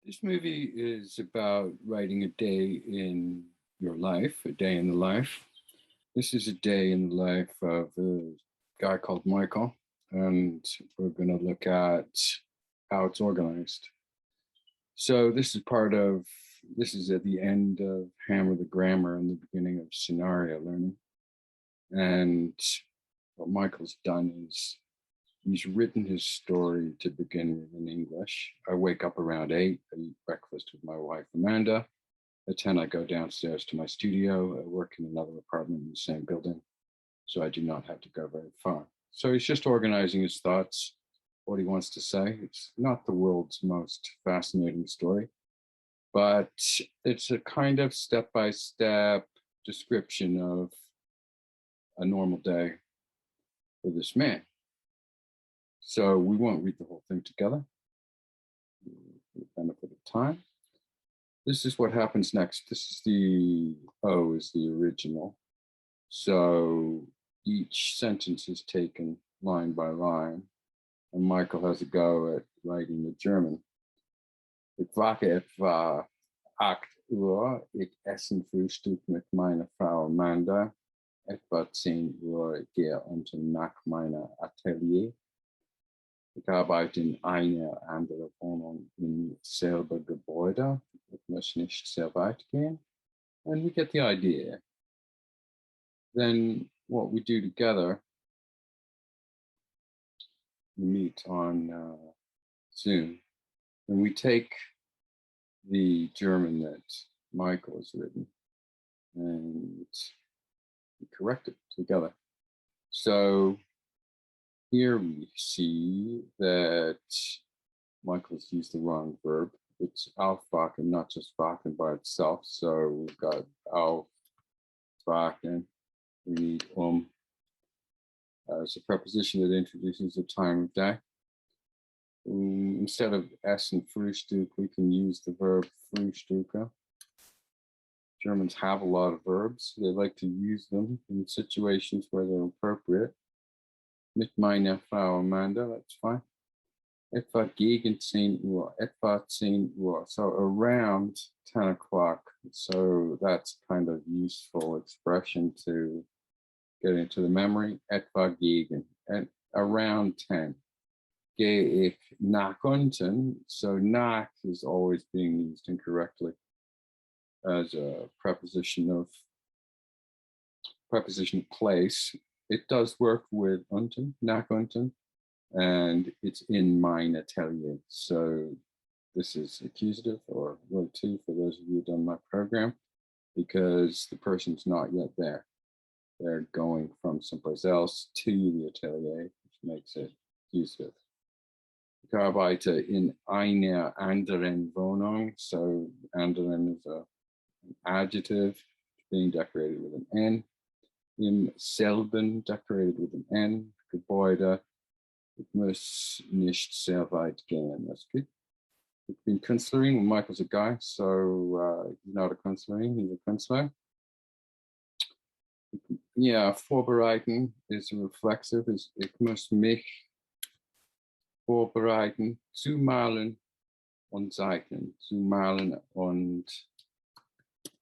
This movie is about writing a day in your life, a day in the life. This is a day in the life of a guy called Michael, and we're going to look at how it's organized. So this is at the end of Hammer the Grammar and the beginning of scenario learning. And what Michael's done is he's written his story to begin with in English. I wake up around 8, I eat breakfast with my wife, Amanda. At 10, I go downstairs to my studio. I work in another apartment in the same building, so I do not have to go very far. So he's just organizing his thoughts, what he wants to say. It's not the world's most fascinating story, but it's a kind of step-by-step description of a normal day for this man. So we won't read the whole thing together for the benefit of time. This is what happens next. This is the O is the original. So each sentence is taken line by line, and Michael has a go at writing the German. Ich wache etwa 8 Uhr. Ich esse Frühstück mit meiner Frau Amanda. Etwa 10 Uhr gehe unten nach meiner Atelier. Ich arbeite in einer anderen Wohnung in selben Gebäude. Ich muss nicht sehr weit gehen. And we get the idea. Then what we do together, we meet on Zoom, and we take the German that Michael has written and we correct it together. So here we see that Michael's used the wrong verb. It's aufwachen, not just wachen by itself. So we've got aufwachen. We need as a preposition that introduces a time of day. Instead of essen frühstück, we can use the verb frühstücke. Germans have a lot of verbs. They like to use them in situations where they're appropriate. Mit meiner Frau Amanda, that's fine. Etwa gegen 10 Uhr, etwa 10 Uhr, so around 10 o'clock. So that's kind of useful expression to get into the memory. Etwa gegen, and around 10. Gehe ich nach unten, so nach is always being used incorrectly as a preposition of place. It does work with unten, nach unten, and it's in mein Atelier. So this is accusative or word 2 for those of you who've done my program, because the person's not yet there. They're going from someplace else to the atelier, which makes it accusative. Ich arbeite in einer anderen Wohnung. So anderen is an adjective being decorated with an N. Im selben, decorated with an N. Gebäude. Ich muss nicht sehr weit gehen. That's good. Ich bin Künstlerin. Well, Michael's a guy, so he's not a Künstlerin, he's a Künstler. Yeah, vorbereiten is a reflexive. Ich muss mich vorbereiten, zu malen und zeichnen. Zu malen und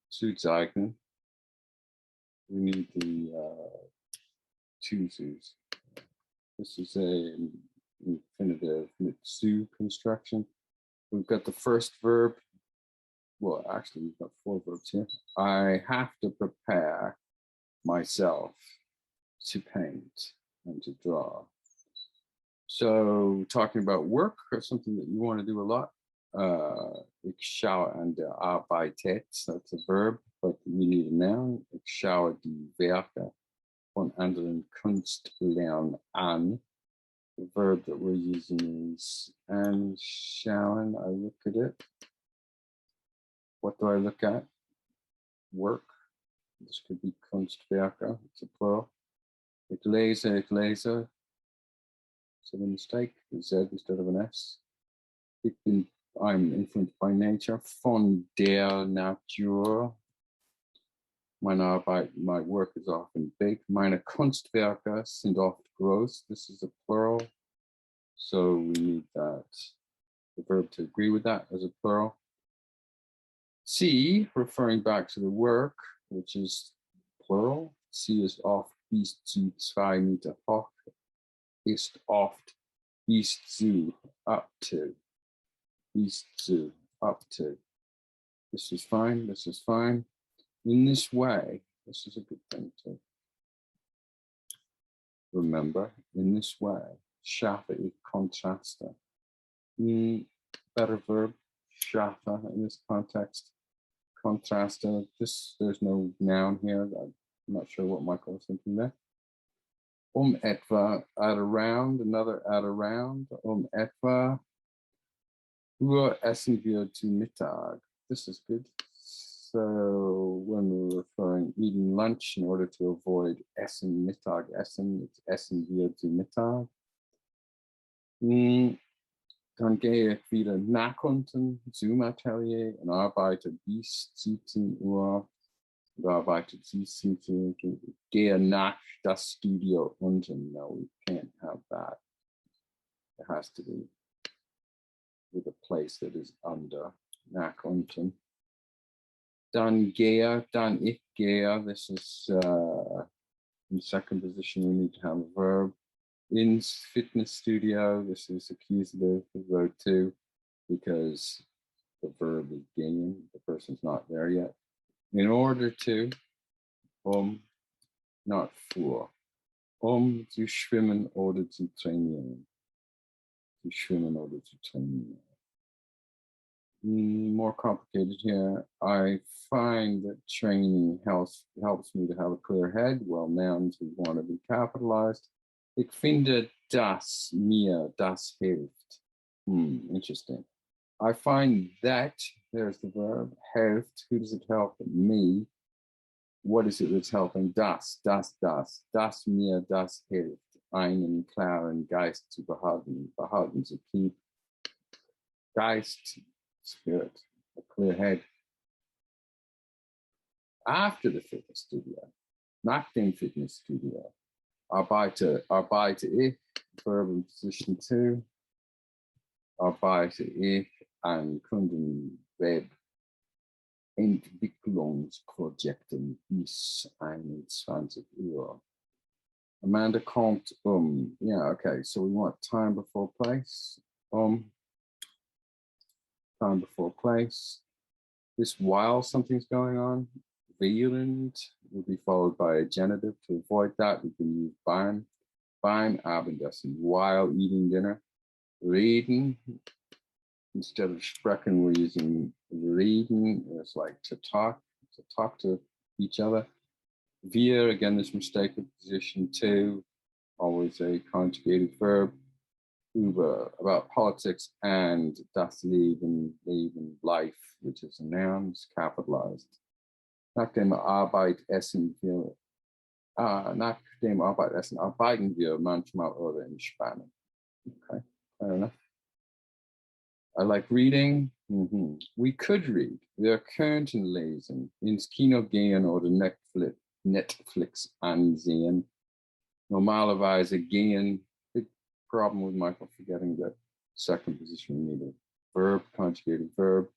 zu zeichnen. We need the two zoos. This is an infinitive mit zu construction. We've got the first verb. Well, actually, we've got 4 verbs here. I have to prepare myself to paint and to draw. So talking about work or something that you want to do a lot. Ich schaue an der arbeite, that's a verb, but we need a noun. Ich schaue die Werke von anderen Künstlern an. The verb that we're using is anschauen. I look at it. What do I look at? Work. This could be Kunstwerke, it's a plural. Ich lese. So the mistake is Z instead of an S. I'm influenced by nature. Von der Natur. Meine Arbeit, my work is often big. Meine Kunstwerke sind oft groß. This is a plural. So we need that the verb to agree with that as a plural. Sie, referring back to the work, which is plural. Sie ist oft bis zu 2 Meter hoch, ist oft bis zu, up to, bis zu, up to. This is fine, this is fine. In this way, this is a good thing to remember. In this way, schaffe ich Kontraste. Better verb, schaffe in this context. Contraste, there's no noun here. I'm not sure what Michael was thinking there. Etwa, at around, another at around. Etwa, essen wir zu Mittag. This is good. So when we're referring eating lunch, in order to avoid essen, Mittag, essen, it's essen wir zu Mittag. Dann gehe ich wieder nach unten zum Atelier und arbeite bis 17 Uhr. Ich arbeite bis 17 Uhr. Gehe nach das Studio unten. No, we can't have that. It has to be with a place that is under. Nach unten. Dann gehe, dann ich gehe. This is in second position, we need to have a verb. In fitness studio, this is accusative, verb 2, because the verb is gehen, the person's not there yet. In order to, not for. Zu schwimmen oder zu trainieren. Zu schwimmen oder zu trainieren. More complicated here. I find that training helps me to have a clear head. Well, nouns we want to be capitalized. Ich finde, dass mir das hilft. Interesting. I find that, there's the verb, hilft. Who does it help? Me. What is it that's helping? Das mir das hilft. Einen klaren Geist zu behalten. Behalten to keep. Geist, spirit, a clear head. After the fitness studio, nach dem Fitnessstudio, arbeite ich, verb in position 2. Arbeite ich an Kundenweb Entwicklungsprojekten bis 21 Uhr. Amanda kommt yeah, okay, so we want time before place. Time before place. This while something's going on, während will be followed by a genitive. To avoid that, we can use beim Abendessen, while eating dinner. Reden, instead of sprechen, we're using reden. It's like to talk to each other. Wir, again, this mistake with position 2, always a conjugated verb. Über, about politics, and das Leben, life, which is a noun, is capitalized. Nach dem Arbeitessen arbeiten wir manchmal oder entspannen. Okay, fair enough. I like reading. We could read. Wir könnten lesen. Ins Kino gehen oder Netflix ansehen. Normalerweise gehen. Big problem with Michael forgetting that second position. We need a verb, conjugated verb.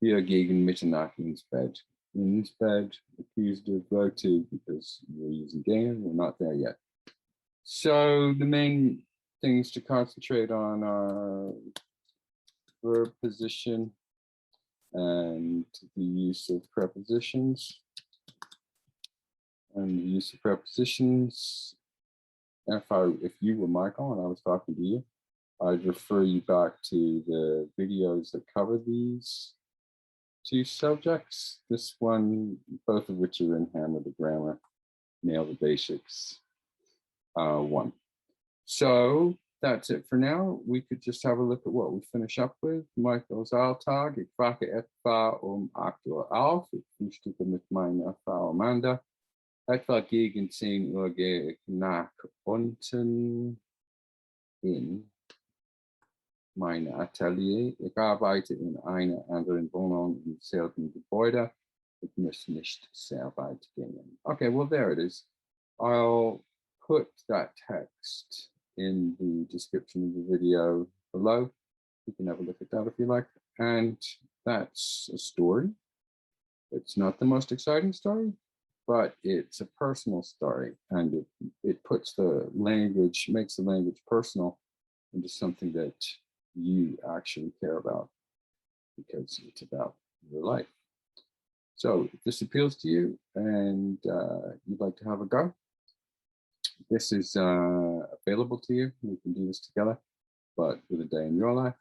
Wir gegen Mitternacht ins Bed. Ins Bed, accused of verb 2 because we're using gehen. We're not there yet. So the main things to concentrate on are verb position and the use of prepositions. And the use of prepositions, if you were Michael and I was talking to you, I'd refer you back to the videos that cover these 2 subjects. This one, both of which are in Hammer the Grammar, Nail the Basics 1. So that's it for now. We could just have a look at what we finish up with. Micheals Alltag. Ich wache etwa 8 Uhr auf. Ich frühstücke mit meiner Frau Amanda. Etwa gegen 10 Uhr gehe ich nach unten in mein Atelier. Ich arbeite in einer anderen Wohnung im selben Gebäude. Ich muss nicht sehr weit gehen. Okay, well, there it is. I'll put that text in the description of the video below. You can have a look at that if you like. And that's a story. It's not the most exciting story, but it's a personal story, and it puts the language, makes the language personal into something that you actually care about because it's about your life. So if this appeals to you and you'd like to have a go, this is available to you. We can do this together, but with a day in your life,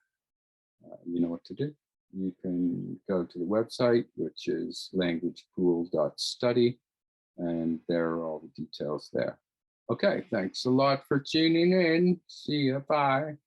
you know what to do. You can go to the website, which is languagepool.study, and there are all the details there. Okay, thanks a lot for tuning in. See you. Bye.